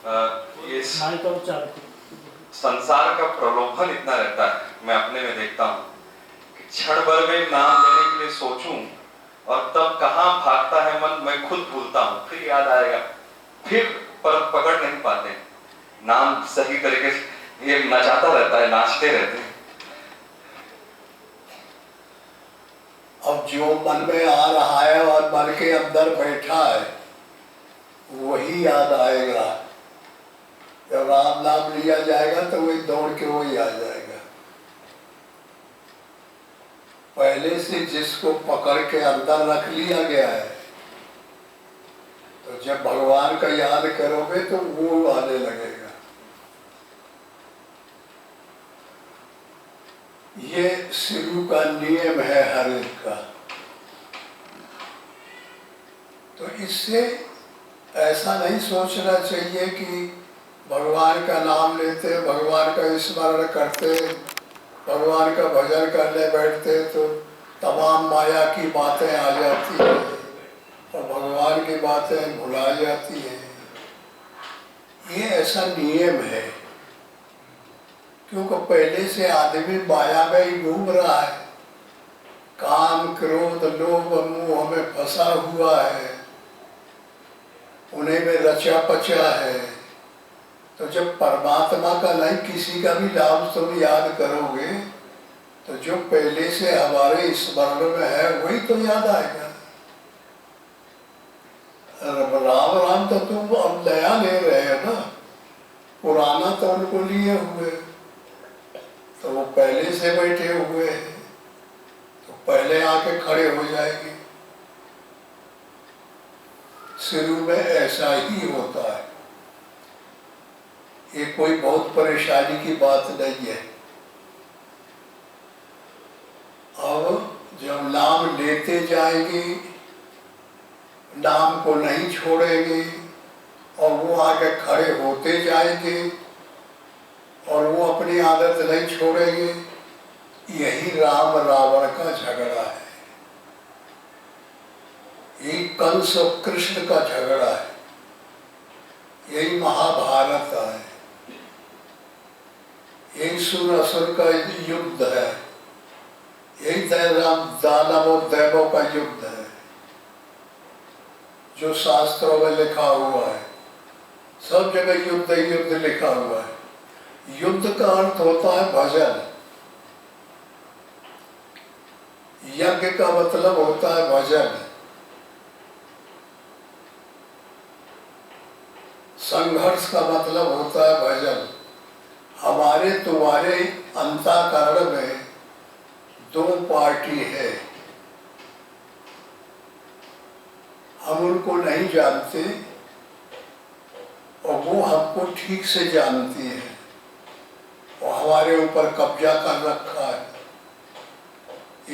ये संसार का प्रलोभन इतना रहता है, मैं अपने में देखता हूँ कि क्षण भर में नाम लेने के लिए सोचूं और तब कहाँ भागता है मन, मैं खुद भूलता हूँ, फिर याद आएगा, फिर पर पकड़ नहीं पाते। नाम सही तरीके से ये नचाता रहता है, नाचते रहते हैं। अब जो मन में आ रहा है और मन के अंदर बैठा है वही याद आएगा। जब राम नाम लिया जाएगा तो वही दौड़ के वही आ जाएगा। पहले से जिसको पकड़ के अंदर रख लिया गया है, तो जब भगवान का याद करोगे तो वो आने लगेगा। ये शुरू का नियम है हर एक का। तो इससे ऐसा नहीं सोचना चाहिए कि भगवान का नाम लेते, भगवान का स्मरण करते, भगवान का भजन करने बैठते तो तमाम माया की बातें आ जाती हैं और भगवान की बातें भुला जाती हैं। ये ऐसा नियम है, क्योंकि पहले से आदमी माया में ही घूम रहा है, काम क्रोध लोभ मोह में फंसा हुआ है, उन्हें में रचा पचा है। तो जब परमात्मा का नहीं किसी का भी नाम तुम याद करोगे तो जो पहले से हमारे स्मरण में है वही तो याद आएगा। राम राम तो तुम अब नया ले रहे हो ना, पुराना तो उनको लिए हुए, तो वो पहले से बैठे हुए हैं, तो पहले आके खड़े हो जाएंगे। शुरू में ऐसा ही होता है, ये कोई बहुत परेशानी की बात नहीं है। अब जब नाम लेते जाएंगे, नाम को नहीं छोड़ेंगे और वो आगे खड़े होते जाएंगे और वो अपनी आदत नहीं छोड़ेंगे, यही राम रावण का झगड़ा है। यही कंस और कृष्ण का झगड़ा है, यही महाभारत है, यही सुर असुर का युद्ध है, यही दानव और दैवों का युद्ध है जो शास्त्रों में लिखा हुआ है। सब जगह युद्ध युद्ध लिखा हुआ है। युद्ध का अर्थ होता है भजन, यज्ञ का मतलब होता है भजन, संघर्ष का मतलब होता है भजन। हमारे तुम्हारे अंतःकरण में दो पार्टी है, हम उनको नहीं जानते और वो हमको ठीक से जानती है और हमारे ऊपर कब्जा कर रखा है।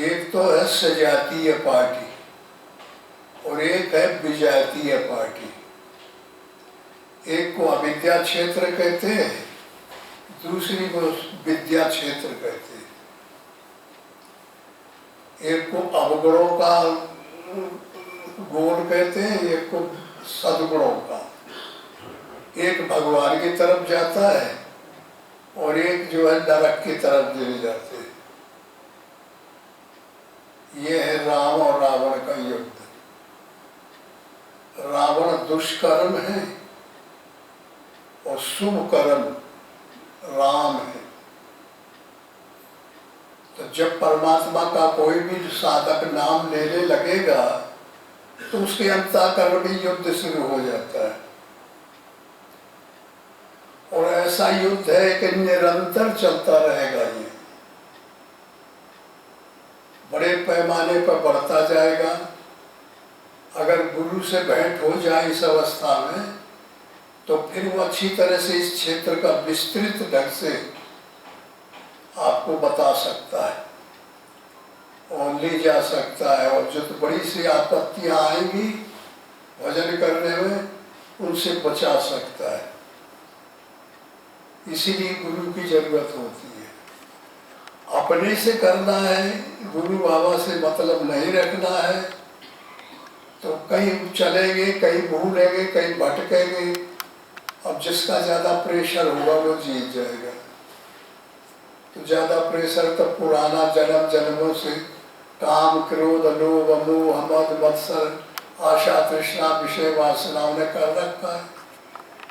एक तो है सजातीय पार्टी और एक है विजातीय पार्टी। एक को अविद्या क्षेत्र कहते हैं, दूसरी को विद्या क्षेत्र कहते हैं। एक को अवगुणों का गुण कहते हैं, एक को सद्गुणों का। एक भगवान की तरफ जाता है और एक जो है नरक की तरफ ले जाते हैं। ये है राम और रावण का युद्ध। रावण दुष्कर्म है और शुभ कर्म राम है। तो जब परमात्मा का कोई भी साधक नाम लेने लगेगा तो उसके अंतःकरण में युद्ध शुरू हो जाता है। और ऐसा युद्ध है कि निरंतर चलता रहेगा। ये बड़े पैमाने पर बढ़ता जाएगा। अगर गुरु से भेंट हो जाए इस अवस्था में तो फिर वो अच्छी तरह से इस क्षेत्र का विस्तृत ढंग से आपको बता सकता है और ले जा सकता है। और जो तो बड़ी सी आपत्तियां आएंगी भजन करने में, उनसे बचा सकता है। इसीलिए गुरु की जरूरत होती है। अपने से करना है, गुरु बाबा से मतलब नहीं रखना है, तो कहीं चलेंगे, कहीं भूलेंगे, कहीं भटकेंगे। अब जिसका ज़्यादा प्रेशर होगा वो जीत जाएगा। तो ज़्यादा प्रेशर तो पुराना जन्म जन्मों से काम, क्रोध, लोभ, मोह, मद, मत्सर, आशा, तृष्णा, विषय वासना उन्हें कर रखा है।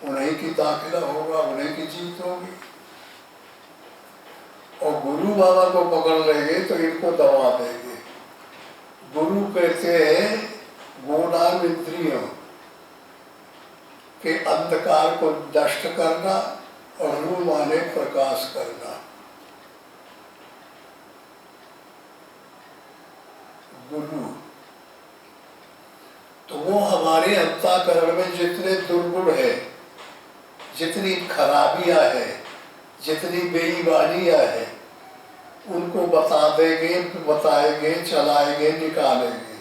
उन्हीं की दाखिला होगा, उन्हीं की जीत होगी। और गुरु बाबा को पकड़ लेंगे तो इनको दबा देंगे। गुरु कहते हैं गुणान इंद्रियों के अंधकार को नष्ट करना और रू माने प्रकाश करना। गुरु तो वो हमारे अंतःकरण में जितने दुर्गुण है, जितनी खराबियां है, जितनी बेईमानियां है, उनको बता देंगे, बताएंगे, चलाएंगे, निकालेंगे।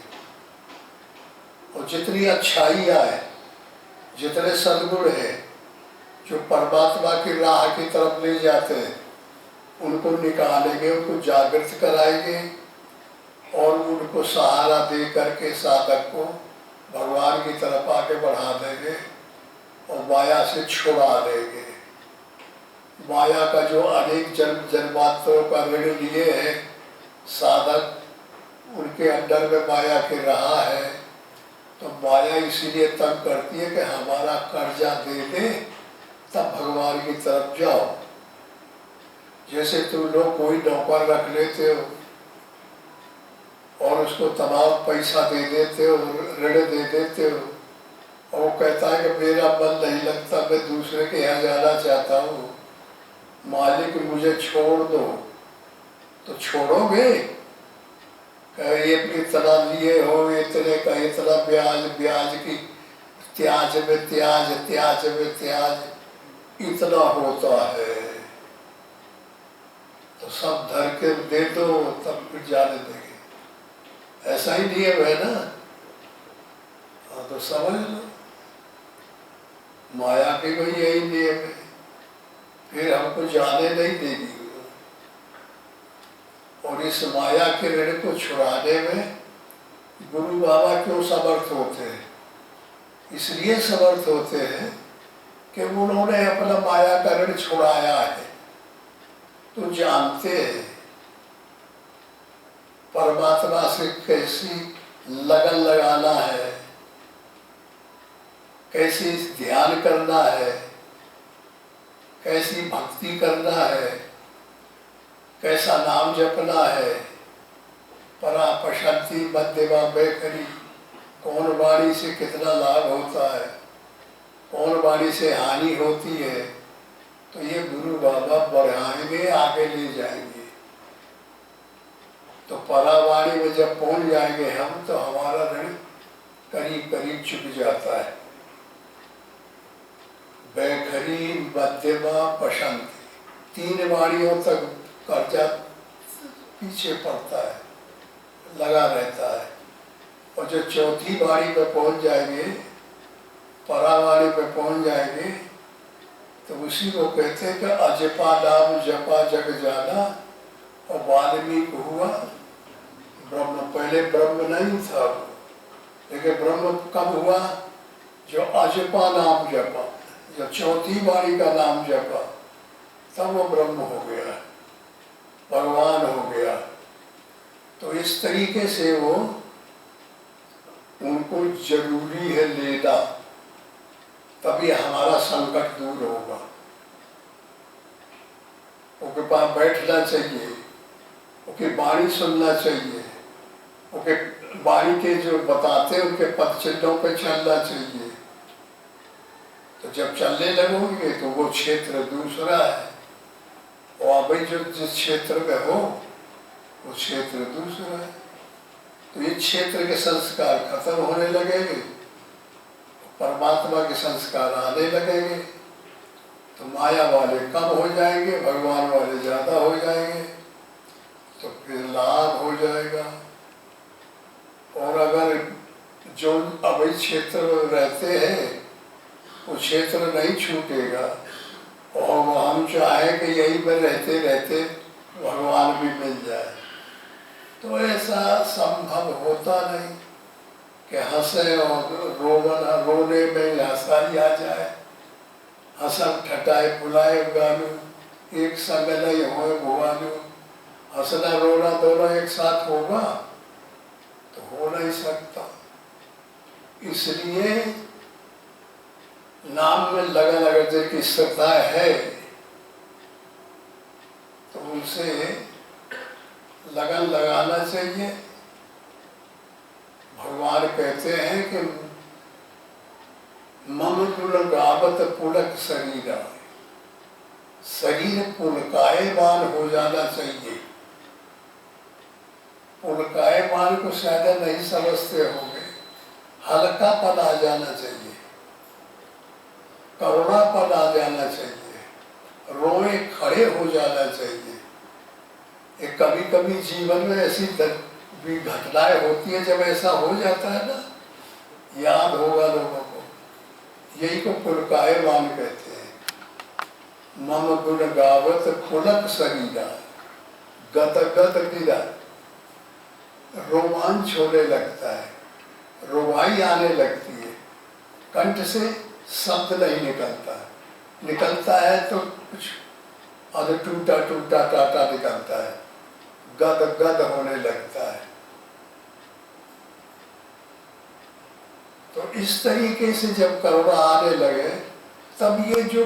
और जितनी अच्छाइयां है, जितने सद्गुण है जो परमात्मा की राह की तरफ ले जाते हैं, उनको निकालेंगे, उनको जागृत कराएंगे और उनको सहारा दे करके साधक को भगवान की तरफ आगे बढ़ा देंगे और माया से छुड़ा देंगे। माया का जो अनेक जन्मांतरों का ऋण लिए है साधक, उनके अंदर में माया के रहा है। तो माया इसीलिए तंग करती है कि हमारा कर्जा दे दे तब भगवान की तरफ जाओ। जैसे तुम लोग कोई नौकर रख लेते हो और उसको तमाम पैसा दे देते हो, ऋण दे देते हो, और वो कहता है कि मेरा मन नहीं लगता, मैं दूसरे के यहाँ जाना चाहता हूँ, मालिक मुझे छोड़ दो। तो छोड़ोगे? ये इतना लिए हो, इतने का इतना ब्याज, ब्याज की त्याज में त्याज, त्याज में त्याज इतना होता है। तो सब धर के दे दो तब फिर जाने देंगे। ऐसा ही नियम है ना। हाँ तो समझ लो, माया के कोई यही नियम है, फिर हमको जाने नहीं देगी। और इस माया के ऋण को छुड़ाने में गुरु बाबा क्यों समर्थ होते हैं? इसलिए समर्थ होते हैं कि उन्होंने अपना माया का ऋण छुड़ाया है। तो जानते हैं परमात्मा से कैसी लगन लगाना है, कैसी ध्यान करना है, कैसी भक्ति करना है, कैसा नाम जपना है। परा पशंति मध्यमा बेखरी, कौन वाणी से कितना लाभ होता है, कौन वाणी से हानि होती है। तो ये गुरु बाबा बढ़ाएंगे, आगे ले जाएंगे। तो परावाणी में जब पहुंच जाएंगे हम, तो हमारा ऋण करीब करीब चुक जाता है। बैखरी, मध्यमा, पशंति, 3 वाणियों तक कर्जा पीछे पड़ता है, लगा रहता है। और जो चौथी वाणी पे पहुंच जाएंगे, परावाणी पे पहुंच जाएंगे, तो उसी को कहते हैं कि अजपा नाम जपा जग जाना। और वाल्मीकि हुआ ब्रह्म। पहले ब्रह्म नहीं था, लेकिन ब्रह्म कब हुआ? जो अजपा नाम जपा, जो चौथी वाणी का नाम जपा, तब वो ब्रह्म हो गया, भगवान हो गया। तो इस तरीके से वो उनको जरूरी है लेना, तभी हमारा संकट दूर होगा। उनके पास बैठना चाहिए, उनकी वाणी सुनना चाहिए, उनके वाणी के जो बताते हैं उनके पद चिन्हों पे चलना चाहिए। तो जब चलने लगोगे तो वो क्षेत्र दूसरा है, और अभी जो जिस क्षेत्र में हो वो क्षेत्र दूसरा है। तो ये क्षेत्र के संस्कार खत्म होने लगेंगे, परमात्मा के संस्कार आने लगेंगे। तो माया वाले कम हो जाएंगे, भगवान वाले ज्यादा हो जाएंगे, तो फिर लाभ हो जाएगा। और अगर जो अवैध क्षेत्र में रहते हैं वो क्षेत्र नहीं छूटेगा, और हम चाहें कि यहीं पर रहते रहते भगवान भी मिल जाए, तो ऐसा संभव होता नहीं कि हंसे और रोने में हंसाई आ जाए। हसन ठटाए बुलाए गालू, एक संग नहीं होए भुआलू। हंसना रोना दोनों एक साथ होगा तो हो नहीं सकता। इसलिए नाम में लगन अगर जिनकी श्रद्धा है तो उनसे लगन लगाना चाहिए। भगवान कहते हैं कि मम गुण गावत पुलक शरीरा, शरीर पुलकायमान हो जाना चाहिए। पुलकायमान को शायद नहीं समझते होंगे, हल्कापन आ जाना चाहिए, करुणापन आ जाना चाहिए, रोए खड़े हो जाना चाहिए। ये कभी कभी जीवन में ऐसी भी घटनाएं होती है जब ऐसा हो जाता है ना, याद होगा लोगों को, यही को पुलकायमान कहते हैं। मम गुण गावत पुलक शरीरा, गत गत गिरा, रोमांच होने लगता है, रुबाई आने लगती है, कंठ से शब्द नहीं निकलता, निकलता है तो कुछ अध टूटा टूटा टाटा निकलता है, गद गद होने लगता है। तो इस तरीके से जब करुणा आने लगे तब ये जो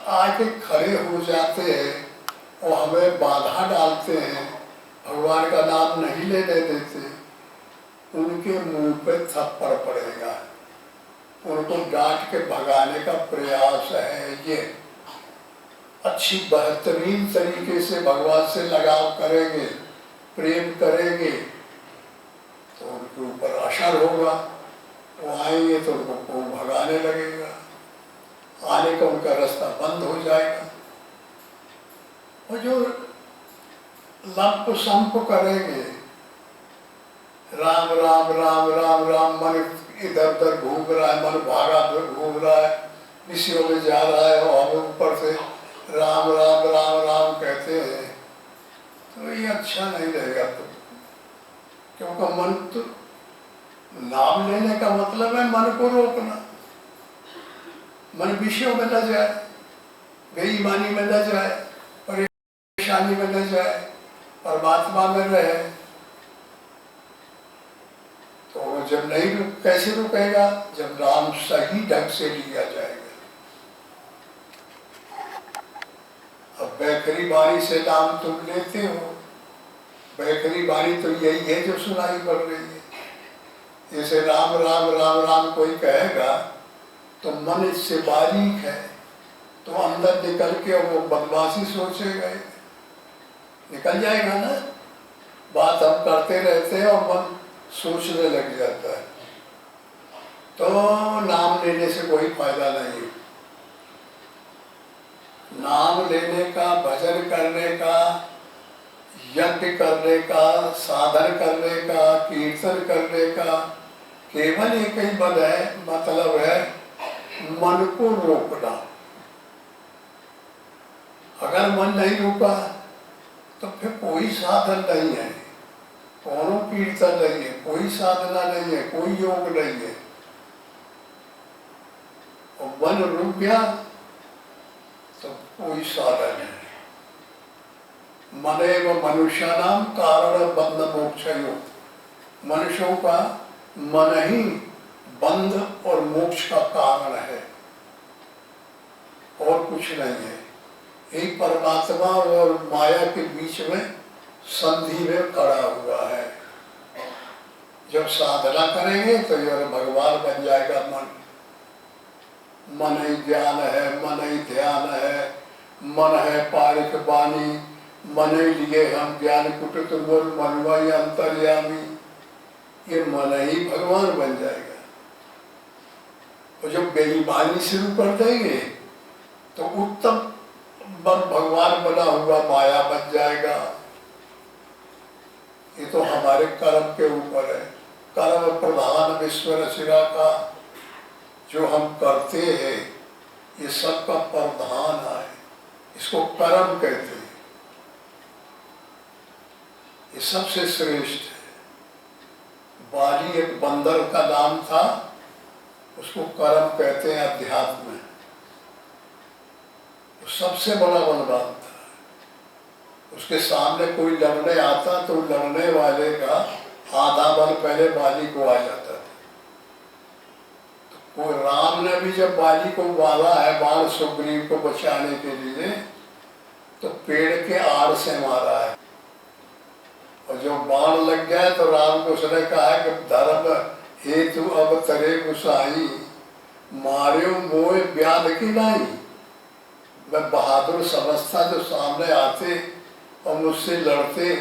आके खड़े हो जाते हैं और हमें बाधा डालते हैं, भगवान का नाम नहीं लेने देते, उनके मुंह पे थप्पड़ पड़ेगा, उनको डांट के भगाने का प्रयास है। ये अच्छी बेहतरीन तरीके से भगवान से लगाव करेंगे, प्रेम करेंगे तो उनके ऊपर असर होगा, वो आएंगे तो उनको भगाने लगेगा, आने का उनका रास्ता बंद हो जाएगा। और जो लंप संप करेंगे, राम राम राम राम राम, मन इधर उधर घूम रहा है, मन भागा घूम रहा है, विषयों में जा रहा है और हम ऊपर से राम राम राम राम कहते हैं, तो ये अच्छा नहीं रहेगा। तो क्योंकि मन तो नाम लेने का मतलब है मन को रोकना, मन विषयों में न जाए, बेईमानी में न जाए, परेशानी में न जाए, परमात्मा में रहे। तो जब नहीं कैसे रुकेगा? जब नाम सही ढंग से लिया जाएगा। अब बैखरी बाणी से नाम तुम लेते हो, बैखरी बाणी तो यही है जो सुनाई पड़ रही है। जैसे राम राम राम राम कोई कहेगा तो मन इससे बारीक है, तो अंदर निकल के वो बदमाशी सोचेगा, निकल जाएगा ना। बात हम करते रहते हैं और मन सोचने लग जाता है, तो नाम लेने से कोई फायदा नहीं। नाम लेने का, भजन करने का, यज्ञ करने का, साधन करने का, कीर्तन करने का केवल एक ही मतलब है मन को रोकना। अगर मन नहीं रुका तो फिर कोई साधन नहीं है, कोनो कीर्तन नहीं है, कोई साधना नहीं है, कोई योग नहीं है। और मन रुक गया तो कोई साधन नहीं। मनेव मनुष्यानाम कारण बंध मोक्षयो, मनुष्यों का मन ही बंध और मोक्ष का कारण है, और कुछ नहीं है। एक परमात्मा और माया के बीच में संधि में खड़ा हुआ है। जब साधना करेंगे तो यह भगवान बन जाएगा मन। मन ही ज्ञान है, मन ही ध्यान है, मन है पारिक बानी, मन ही लिए हम ज्ञान कुटित मूल मनवाई अंतर्यामी। ये मन ही भगवान बन जाएगा। और जब बेईमानी शुरू कर देंगे तो उत्तम भगवान बना हुआ माया बन जाएगा। ये तो हमारे कर्म के ऊपर है। कर्म प्रधान विश्व रचना का जो हम करते हैं, ये सब का प्रधान है, इसको कर्म कहते हैं। ये सबसे श्रेष्ठ है। बाली एक बंदर का नाम था, उसको कर्म कहते हैं अध्यात्म में। वो सबसे बड़ा बलवान था। उसके सामने कोई लड़ने आता तो लड़ने वाले का आधा बल पहले बाली को आ जाता था। तो राम ने भी जब बाली को बाला है बाण सुग्रीव को बचाने के लिए, तो पेड़ के आड़ से मारा है, और जो बाण लग गया तो राम को उसने कहा है कि धर्म हेतु अब तरे गुसाई, मार्यो मोह ब्याद की लाई। मैं बहादुर समझता जो सामने आते और मुझसे लड़ते,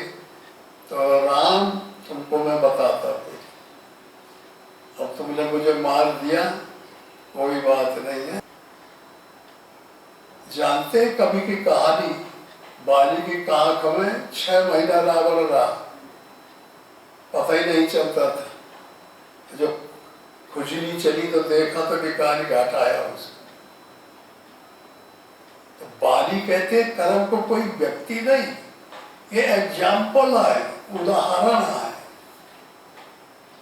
तो राम तुमको मैं बताता हूँ, अब तुमने मुझे मार दिया कोई बात नहीं है। जानते कभी की कहानी, बाली की आंख में 6 महीना रावण रहा, पता ही नहीं चलता था। जो खुजली चली तो देखा तो निकाल घाट आया उसको। तो बाली कहते कर्म को कोई व्यक्ति नहीं, ये एग्जाम्पल है, उदाहरण है।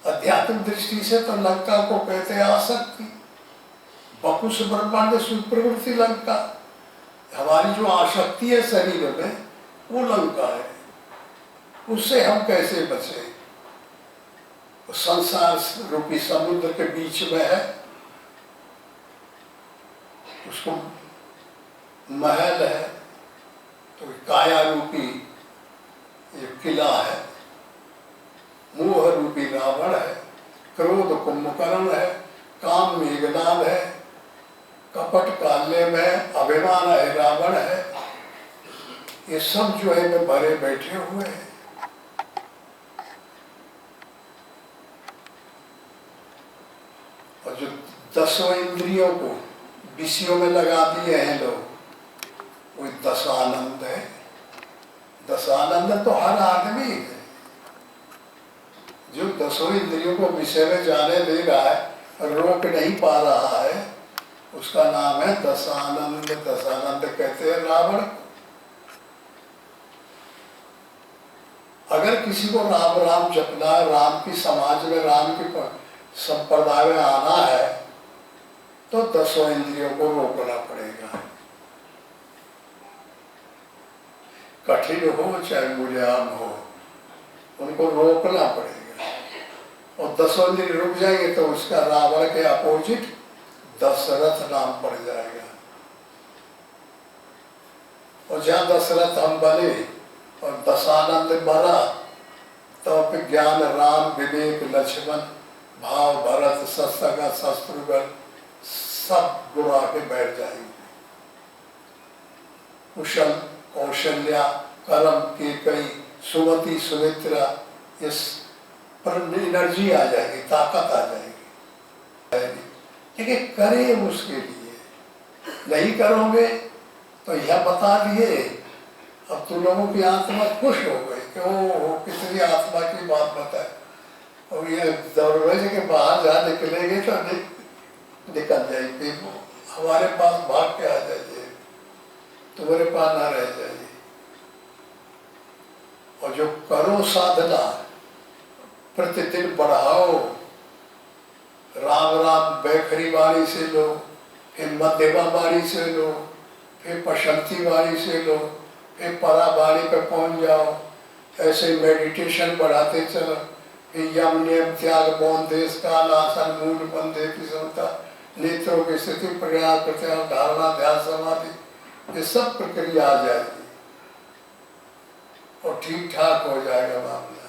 अध्यात्म दृष्टि से तो लंका को कहते हैं आसक्ति, बकुश ब्रह्मांड सुप्रवृत्ति लंका। हमारी जो आसक्ति है शरीर में वो लंका है, उससे हम कैसे बचे? संसार रूपी समुद्र के बीच में है, उसको महल है, तो काया रूपी ये किला है, मोह रूपी रावण है, क्रोध कुंभकर्ण है, काम मेघनाद है, कपट काल्य में अभिमान है रावण है। ये सब जो है में भरे बैठे हुए हैं। और जो 10 इंद्रियों को विषयों में लगा दिए हैं लोग, वो 10 आनंद है। 10 आनंद तो हर आदमी है। जो 10 इंद्रियों को विषय में जाने दे रहा है और रोक नहीं पा रहा है, उसका नाम है 10 आनंद। 10 आनंद कहते हैं रावण। अगर किसी को राम राम जपना है, राम की समाज में, राम की संप्रदाय में आना है, तो 10 इंद्रियों को रोकना पड़ेगा। कठिन हो चाहे मूल्यवान हो, उनको रोकना पड़ेगा। और 10 इंद्रिय रुक जाएंगे तो उसका रावण के अपोजिट दशरथ नाम पड़ जाएगा। और जहाँ दशरथ हम बने और 10 आनंद बना, तो फिर ज्ञान राम विवेक लक्ष्मण भाव भरत शत्रुघ्न शत्रुघ्न सब गुण आके बैठ जाएंगे। कुशल कौशल्या करम के कई सुमति सुमित्रा, इस पर एनर्जी आ जाएगी, ताकत आ जाएगी। लेकिन करें उसके लिए, नहीं करोगे तो यह बता दिए। अब तुम लोगों की आत्मा खुश हो गई कि ओ कितनी आत्मा की बात बताए। और ये दरवाजे के बाहर जहाँ निकलेंगे तो निकल जाएगी, हमारे पास भाग के आ जाइए, तुम्हारे पास ना रह जाइए। और जो करो साधना, प्रतिदिन बढ़ाओ, राम राम बैखरी वाणी से लो, फिर मध्यमा वाणी से लो, फिर पशंती वाणी से लो, फिर परा वाणी पर पहुंच जाओ। ऐसे मेडिटेशन बढ़ाते चलो। फिर यम नियम त्याग मौन देश काल आसन मूल बंधे की क्षमता, नेत्रों की स्थिति प्रज्ञा प्रत्याहार धारणा ध्यान समाधि, ये सब प्रक्रिया आ जाएगी और ठीक ठाक हो जाएगा मामला।